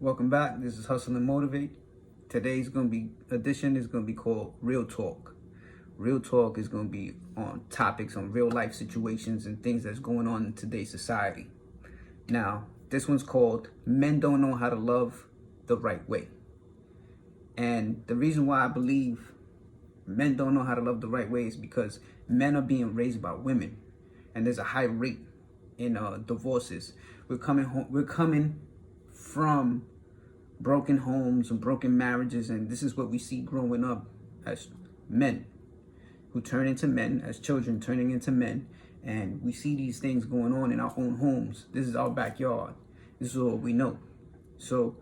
Welcome back. This is Hustle and Motivate. Today's edition is gonna be called Real Talk. Real Talk is gonna be on topics on real life situations and things that's going on in today's society. Now, this one's called Men Don't Know How to Love the Right Way. And the reason why I believe men don't know how to love the right way is because men are being raised by women, and there's a high rate in divorces. We're coming from broken homes and broken marriages, and this is what we see growing up as men who turn into men, as children turning into men, and we see these things going on in our own homes. This is our backyard. This is what we know. So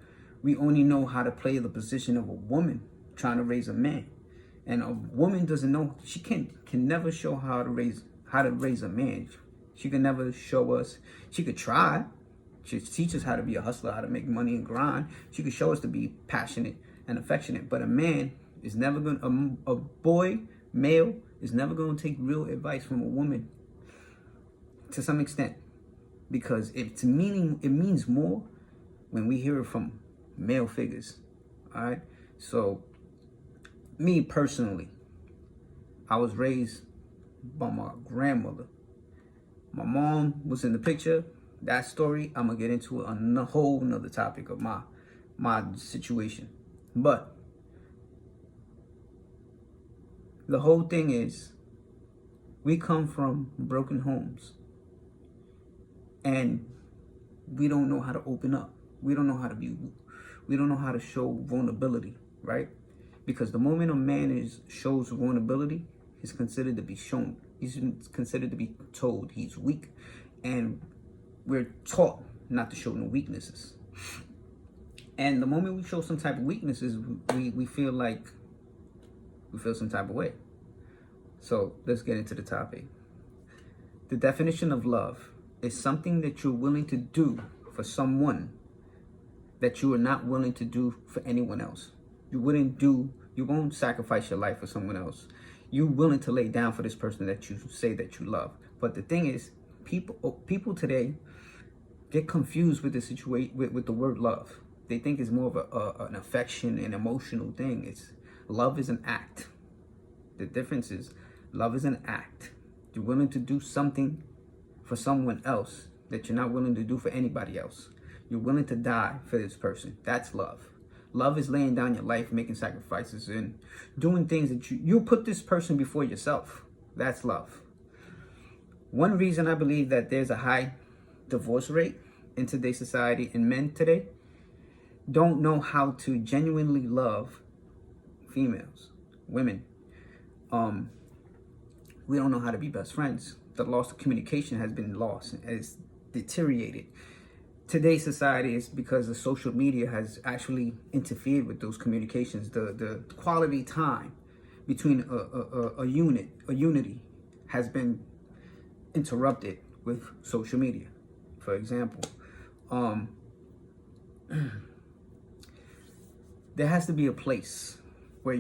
we only know how to play the position of a woman trying to raise a man, and a woman doesn't know. She can never show how to raise a man. She can never show us. She could try. She teach us how to be a hustler, how to make money and grind. She could show us to be passionate and affectionate. But a man is never going. A boy, male, is never going to take real advice from a woman. To some extent, because it means more when we hear it from male figures. All right. So, me personally, I was raised by my grandmother. My mom was in the picture. That story, I'm gonna get into a whole nother topic of my situation. But the whole thing is, we come from broken homes, and we don't know how to open up. We don't know how to show vulnerability, right? Because the moment a man shows vulnerability, he's considered to be shown. He's considered to be told he's weak, and we're taught not to show no weaknesses. And the moment we show some type of weaknesses, we feel some type of way. So let's get into the topic. The definition of love is something that you're willing to do for someone that you are not willing to do for anyone else. You won't sacrifice your life for someone else. You're willing to lay down for this person that you say that you love. But the thing is, people today get confused with the situation with the word love. They think it's more of an affection and emotional thing. Love is an act. The difference is love is an act. You're willing to do something for someone else that you're not willing to do for anybody else. You're willing to die for this person. That's love. Love is laying down your life, making sacrifices, and doing things that you put this person before yourself. That's love. One reason I believe that there's a high divorce rate in today's society, and men today don't know how to genuinely love females, women. We don't know how to be best friends. The loss of communication has been lost. It's deteriorated. Today's society is because the social media has actually interfered with those communications. The quality time between a unity has been interrupted with social media. For example, there has to be a place where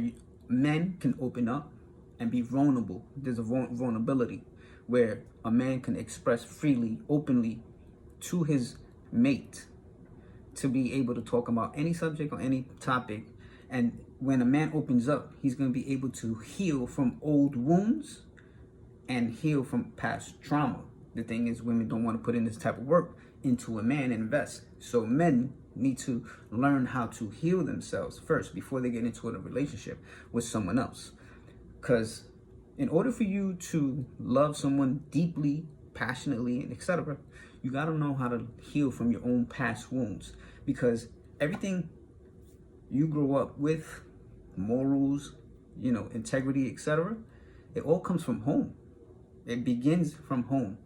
men can open up and be vulnerable. There's a vulnerability where a man can express freely, openly to his mate, to be able to talk about any subject or any topic. And when a man opens up, he's going to be able to heal from old wounds and heal from past trauma. The thing is, women don't want to put in this type of work into a man and invest. So men need to learn how to heal themselves first before they get into a relationship with someone else. Because in order for you to love someone deeply, passionately, and etc., you got to know how to heal from your own past wounds. Because everything you grow up with, morals, integrity, etc., it all comes from home. It begins from home.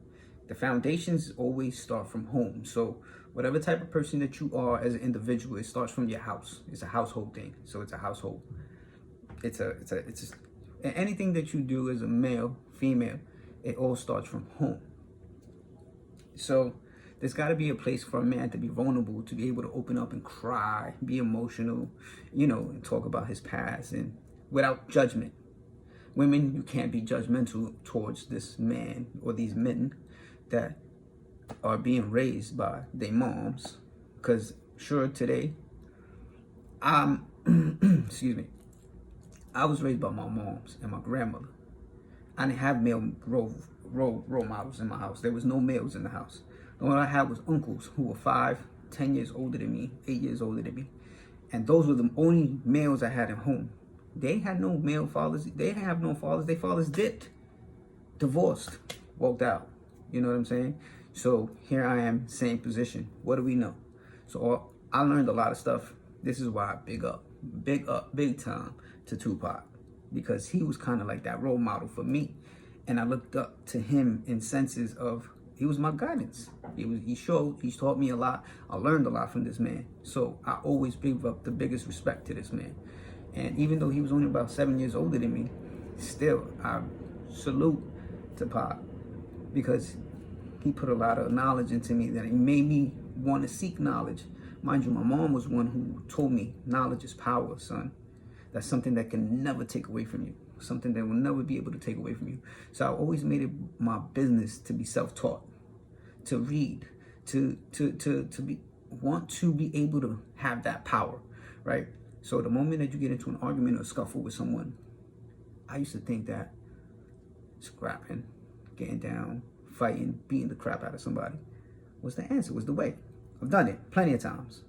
The foundations always start from home. So whatever type of person that you are as an individual, it starts from your house. It's a household thing. So it's a household. Anything that you do as a male, female, it all starts from home. So there's got to be a place for a man to be vulnerable, to be able to open up and cry, be emotional, and talk about his past, and without judgment. Women, you can't be judgmental towards this man or these men that are being raised by their moms, because sure, today Excuse me. I was raised by my moms and my grandmother. I didn't have male role models in my house. There was no males in the house. The only I had was uncles who were 5, 10 years older than me, 8 years older than me. And those were the only males I had at home. They had no male fathers. They didn't have no fathers. Their fathers did. Divorced. Walked out. You know what I'm saying? So here I am, same position. What do we know? So I learned a lot of stuff. This is why I big up, big time to Tupac. Because he was kind of like that role model for me. And I looked up to him in senses of, he was my guidance. He taught me a lot. I learned a lot from this man. So I always give up the biggest respect to this man. And even though he was only about 7 years older than me, still I salute to Pac, because he put a lot of knowledge into me that he made me want to seek knowledge. Mind you, my mom was one who told me knowledge is power, son. That's something that can never take away from you. Something that will never be able to take away from you. So I always made it my business to be self-taught, to read, to want to be able to have that power, right? So the moment that you get into an argument or a scuffle with someone, I used to think that scrapping, getting down, fighting, beating the crap out of somebody was the answer, was the way. I've done it plenty of times.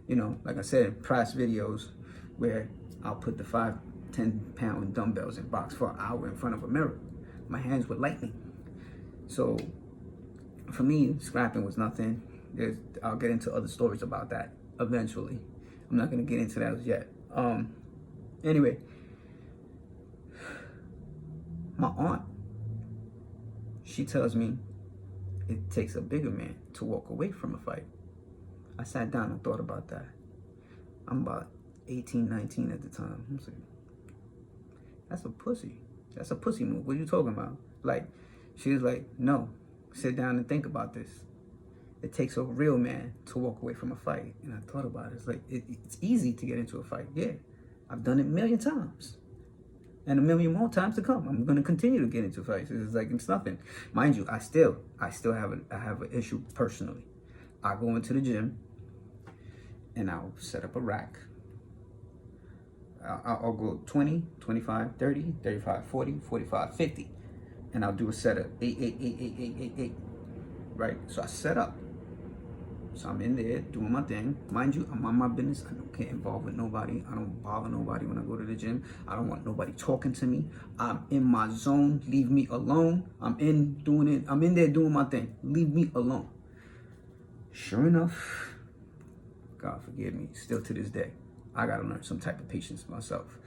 You know, like I said in past videos where I'll put the 5, 10-pound dumbbells in box for an hour in front of a mirror. My hands were lightning. So for me, scrapping was nothing. I'll get into other stories about that eventually. I'm not gonna get into that yet. Anyway, my aunt, she tells me it takes a bigger man to walk away from a fight. I sat down and thought about that. I'm about 18, 19 at the time. I'm like, that's a pussy. That's a pussy move. What are you talking about? Like, she was like, no, sit down and think about this. It takes a real man to walk away from a fight. And I thought about it. It's like, it's easy to get into a fight. Yeah, I've done it a million times. And a million more times to come. I'm going to continue to get into fights. It's like, it's nothing. Mind you, I still have an issue personally. I go into the gym and I'll set up a rack. I'll go 20, 25, 30, 35, 40, 45, 50. And I'll do a set of 8, 8, 8, 8, 8, 8, 8. Right? So I set up. So I'm in there doing my thing. Mind you, I'm on my business. I don't get involved with nobody. I don't bother nobody when I go to the gym. I don't want nobody talking to me. I'm in my zone. Leave me alone. I'm in there doing my thing. Leave me alone. Sure enough, God forgive me, still to this day, I gotta learn some type of patience myself.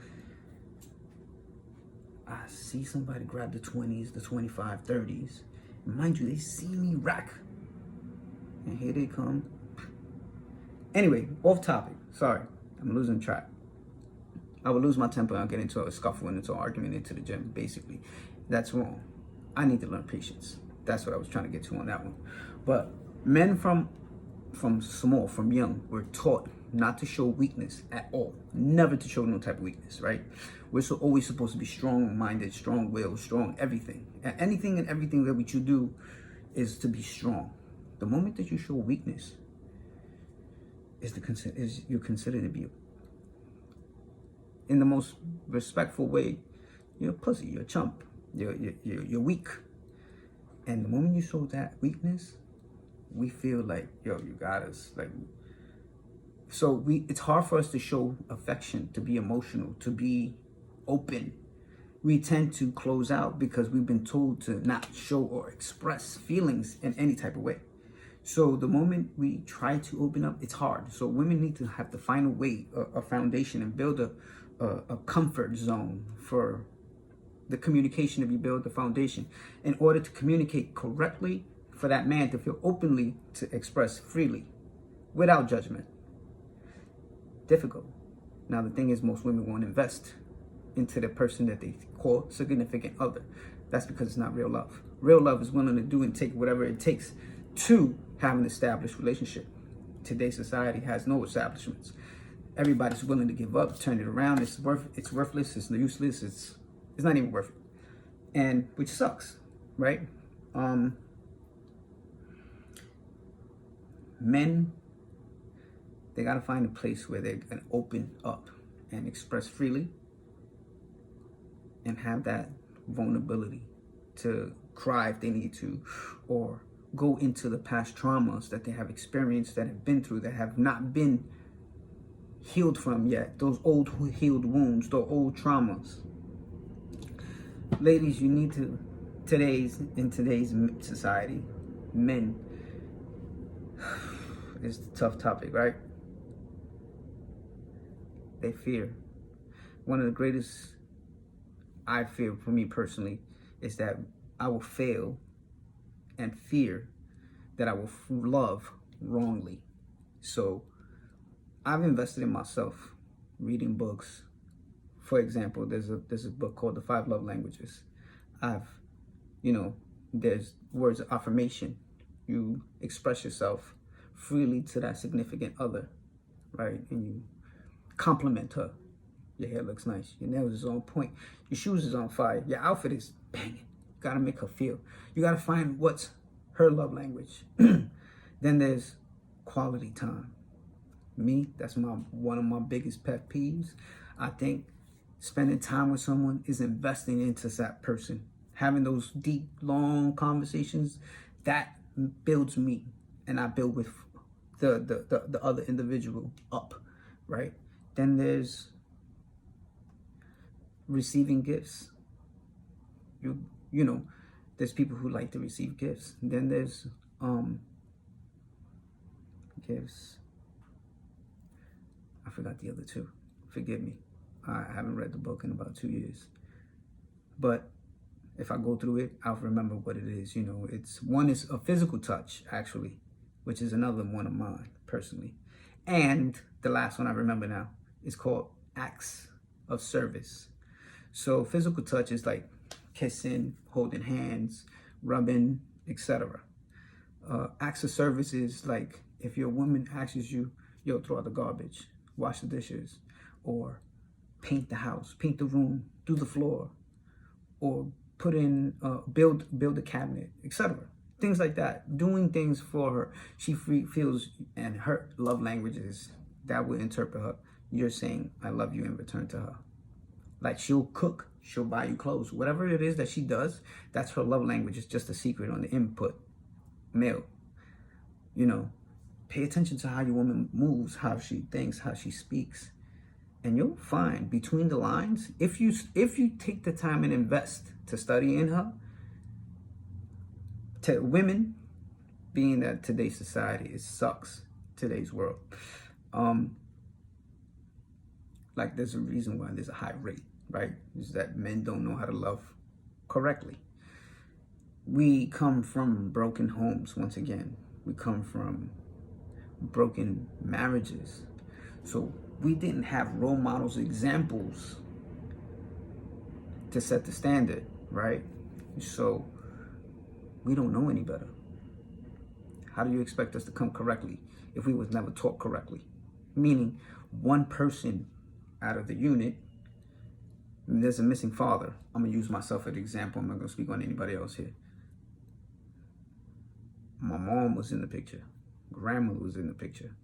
I see somebody grab the 20s, the 25, 30s. Mind you, they see me rack. And here they come. Anyway, off topic. Sorry, I'm losing track. I would lose my temper and I'll get into a scuffle and into an argument into the gym, basically. That's wrong. I need to learn patience. That's what I was trying to get to on that one. But men from young, were taught not to show weakness at all. Never to show no type of weakness, right? We're always supposed to be strong-minded, strong-willed, strong everything. Anything and everything that we do is to be strong. The moment that you show weakness you're considered to be, in the most respectful way, you're a pussy, you're a chump, you're weak. And the moment you show that weakness, we feel like, yo, you got us. Like, so it's hard for us to show affection, to be emotional, to be open. We tend to close out because we've been told to not show or express feelings in any type of way. So the moment we try to open up, it's hard. So women need to have to find a way, a foundation, and build a comfort zone for the communication to be built, the foundation, in order to communicate correctly, for that man to feel openly to express freely, without judgment. Difficult. Now the thing is, most women won't invest into the person that they call significant other. That's because it's not real love. Real love is willing to do and take whatever it takes to have an established relationship. Today's society has no establishments. Everybody's willing to give up, turn it around. It's worthless, it's useless, it's not even worth it. And which sucks, right? Men They got to find a place where they can open up and express freely and have that vulnerability to cry if they need to, or go into the past traumas that they have experienced, that have been through, that have not been healed from yet. Those old healed wounds, those old traumas. Ladies, you need to, in today's society, men, it's a tough topic, right? They fear. One of the greatest I fear for me personally is that I will fail and fear that I will love wrongly. So I've invested in myself, reading books. For example, there's a book called The 5 Love Languages. There's words of affirmation. You express yourself freely to that significant other, right? And you compliment her. Your hair looks nice. Your nails is on point. Your shoes is on fire. Your outfit is banging. You gotta make her feel. You gotta find what's her love language. Then there's quality time. Me, that's one of my biggest pet peeves. I think spending time with someone is investing into that person. Having those deep, long conversations, that builds me, and I build with the other individual up, right? Then there's receiving gifts. There's people who like to receive gifts. And then there's gifts. I forgot the other two. Forgive me. I haven't read the book in about 2 years. But if I go through it, I'll remember what it is. One is a physical touch, actually, which is another one of mine personally. And the last one I remember now is called acts of service. So physical touch is like kissing, holding hands, rubbing, etc. Acts of service is like if your woman asks you, yo, throw out the garbage, wash the dishes, or paint the house, paint the room, do the floor, or put in, build a cabinet, etc. Things like that. Doing things for her. She feels, and her love language is, that will interpret her. You're saying, I love you in return to her. Like she'll cook, she'll buy you clothes. Whatever it is that she does, that's her love language. It's just a secret on the input. Male. Pay attention to how your woman moves, how she thinks, how she speaks. And you'll find between the lines, if you take the time and invest to study in her, to women, being that today's society, it sucks, today's world. Like there's a reason why there's a high rate, right? Is that men don't know how to love correctly. We come from broken homes, once again. We come from broken marriages. So we didn't have role models, examples to set the standard, right? So we don't know any better. How do you expect us to come correctly if we was never taught correctly? Meaning one person out of the unit, there's a missing father. I'm gonna use myself as an example. I'm not gonna speak on anybody else here. My mom was in the picture. Grandma was in the picture.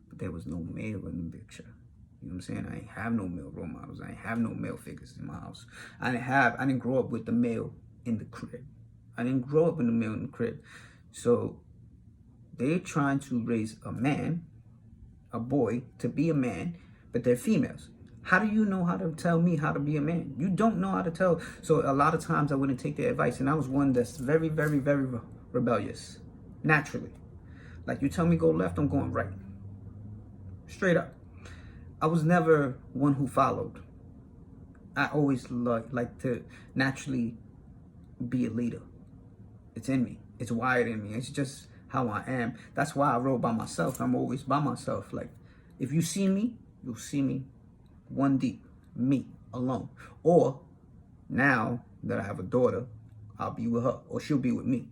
But there was no male in the picture. You know what I'm saying? I ain't have no male role models. I ain't have no male figures in my house. I didn't grow up with the male in the crib. I didn't grow up with the male in the crib. So they're trying to raise a man, a boy, to be a man, but they're females. How do you know how to tell me how to be a man? You don't know how to tell. So a lot of times I wouldn't take their advice. And I was one that's very, very, very rebellious. Naturally. Like you tell me go left, I'm going right. Straight up. I was never one who followed. I always like to naturally be a leader. It's in me. It's wired in me. It's just how I am. That's why I wrote by myself. I'm always by myself. Like if you see me, you'll see me one deep, me alone. Or now that I have a daughter, I'll be with her or she'll be with me.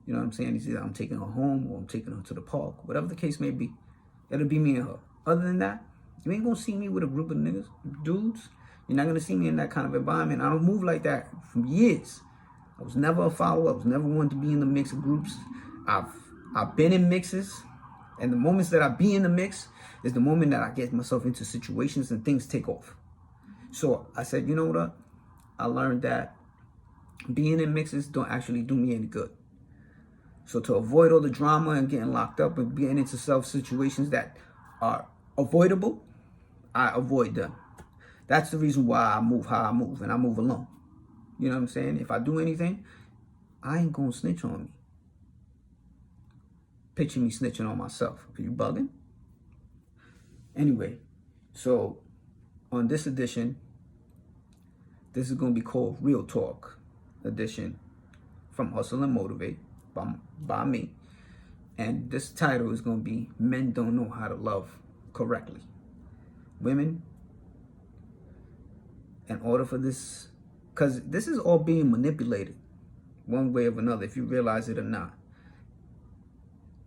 You know what I'm saying? It's either I'm taking her home or I'm taking her to the park. Whatever the case may be, it'll be me and her. Other than that, you ain't gonna see me with a group of niggas, dudes. You're not gonna see me in that kind of environment. I don't move like that from years. I was never a follower. I was never one to be in the mix of groups. I've been in mixes. And the moments that I be in the mix is the moment that I get myself into situations and things take off. So I said, you know what? I learned that being in mixes don't actually do me any good. So to avoid all the drama and getting locked up and getting into self situations that are avoidable, I avoid them. That's the reason why I move how I move, and I move alone. You know what I'm saying? If I do anything, I ain't gonna snitch on me. Picture me snitching on myself. Are you bugging? Anyway, so on this edition, this is gonna be called Real Talk edition from Hustle and Motivate by me. And this title is gonna be Men Don't Know How to Love Correctly. Women, in order for this, because this is all being manipulated one way or another, if you realize it or not.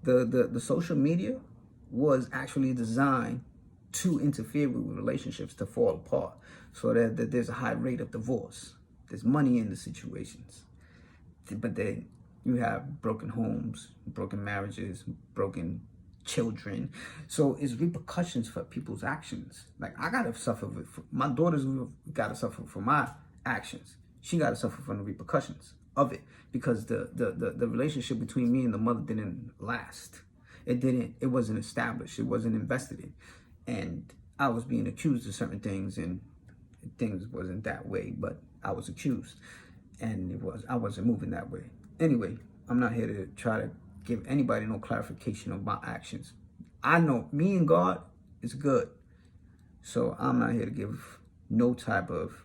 The social media was actually designed to interfere with relationships to fall apart, so that there's a high rate of divorce. There's money in the situations, but then you have broken homes, broken marriages, broken children. So it's repercussions for people's actions. Like, I gotta suffer my daughter's gotta suffer for my actions. She gotta suffer from the repercussions of it, because the relationship between me and the mother didn't last. It wasn't established. It wasn't invested in. And I was being accused of certain things, and things wasn't that way, but I was accused, and I wasn't moving that way. Anyway, I'm not here to try to give anybody no clarification of my actions. I know me and God is good. So I'm not here to give no type of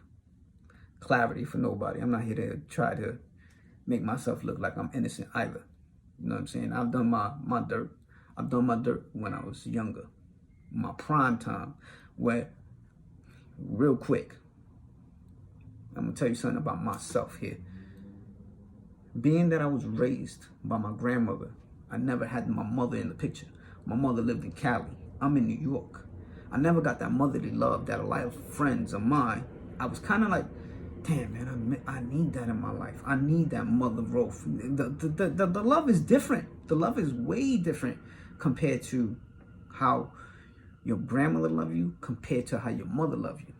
clarity for nobody. I'm not here to try to make myself look like I'm innocent either. You know what I'm saying? I've done my dirt. I've done my dirt when I was younger. My prime time, where, real quick, I'm gonna tell you something about myself here. Being that I was raised by my grandmother, I never had my mother in the picture. My mother lived in Cali. I'm in New York. I never got that motherly love that a lot of friends of mine. I was kind of like, damn, man, I need that in my life. I need that mother role. The love is different. The love is way different compared to how your grandmother loved you compared to how your mother loved you.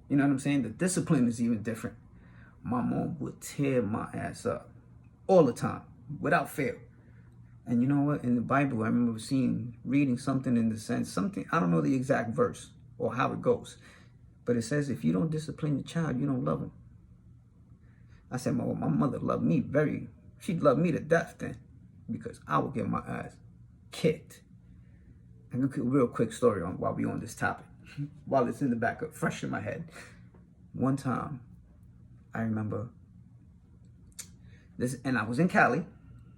You know what I'm saying? The discipline is even different. My mom would tear my ass up all the time, without fail. And you know what? In the Bible, I remember reading something in the sense, I don't know the exact verse or how it goes, but it says, if you don't discipline your child, you don't love him. I said, my mother loved me she'd love me to death then, because I would get my ass kicked. And a real quick story while we're on this topic, while it's in the back of fresh in my head. One time, I remember this, and I was in Cali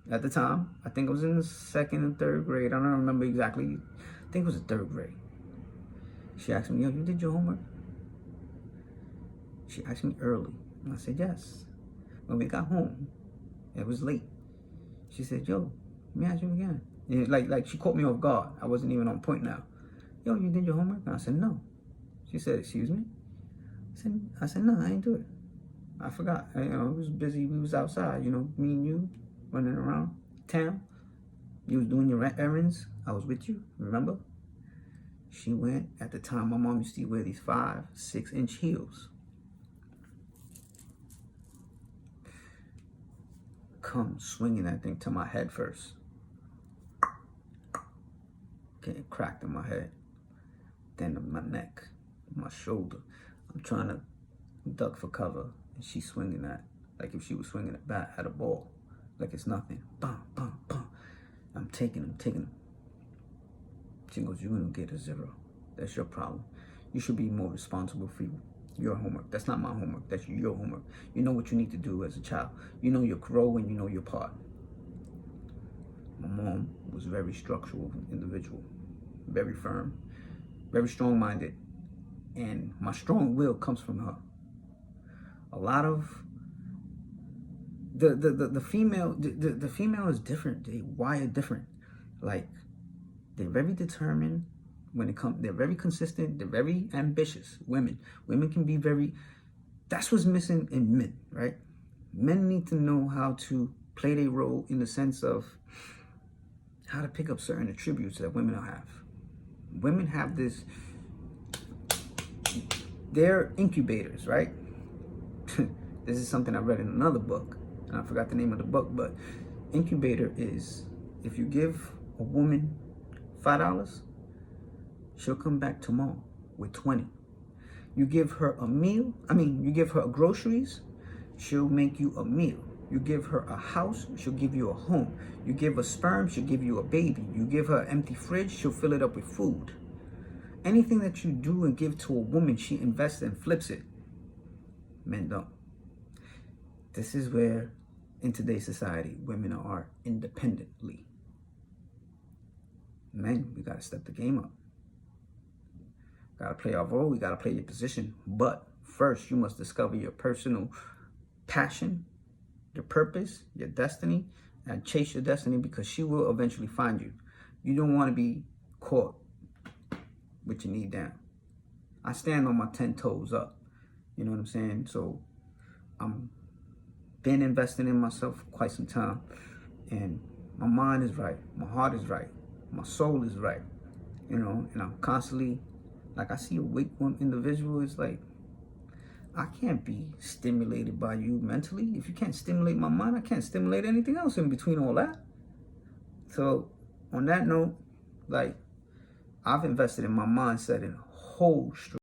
at the time. I think I was in the 2nd and 3rd grade. I don't remember exactly. I think it was the 3rd grade. She asked me, yo, you did your homework? She asked me early. And I said, yes. When we got home, it was late. She said, yo, let me ask you again. And like she caught me off guard. I wasn't even on point now. Yo, you did your homework? And I said, no. She said, excuse me? I said, no, I ain't do it. I forgot. I was busy. We was outside, me and you, running around town. You was doing your errands. I was with you, remember? She went, at the time, my mom used to wear these 5-6 inch heels. Come swinging that thing to my head first. Getting cracked in my head. Then my neck, my shoulder. I'm trying to duck for cover. And she's swinging that like if she was swinging a bat at a ball. Like it's nothing. Bum, bum, bum. I'm taking him. She goes, you're going to get a 0. That's your problem. You should be more responsible for your homework. That's not my homework. That's your homework. You know what you need to do as a child. You know your role and you know your part. My mom was a very structural individual. Very firm. Very strong-minded. And my strong will comes from her. A lot of the female is different. They wired different. Like, they're very determined when it comes. They're very consistent. They're very ambitious. Women can be very. That's what's missing in men, right? Men need to know how to play their role in the sense of how to pick up certain attributes that women have. Women have this, they're incubators, right? This is something I read in another book, and I forgot the name of the book, but incubator is, if you give a woman $5, she'll come back tomorrow with 20. You give her a meal, you give her groceries, she'll make you a meal. You give her a house, she'll give you a home. You give her sperm, she'll give you a baby. You give her an empty fridge, she'll fill it up with food. Anything that you do and give to a woman, she invests and flips it. Men don't. This is where, in today's society, women are independently. Men, we gotta step the game up. Gotta play our role, we gotta play your position. But first, you must discover your personal passion, your purpose, your destiny, and chase your destiny, because she will eventually find you. You don't want to be caught with your knee down. I stand on my 10 toes up. You know what I'm saying? So I'm been investing in myself for quite some time, and my mind is right, my heart is right, my soul is right, and I'm constantly, like, I see a weak individual, it's like, I can't be stimulated by you mentally. If you can't stimulate my mind, I can't stimulate anything else in between all that. So on that note, like, I've invested in my mindset in a whole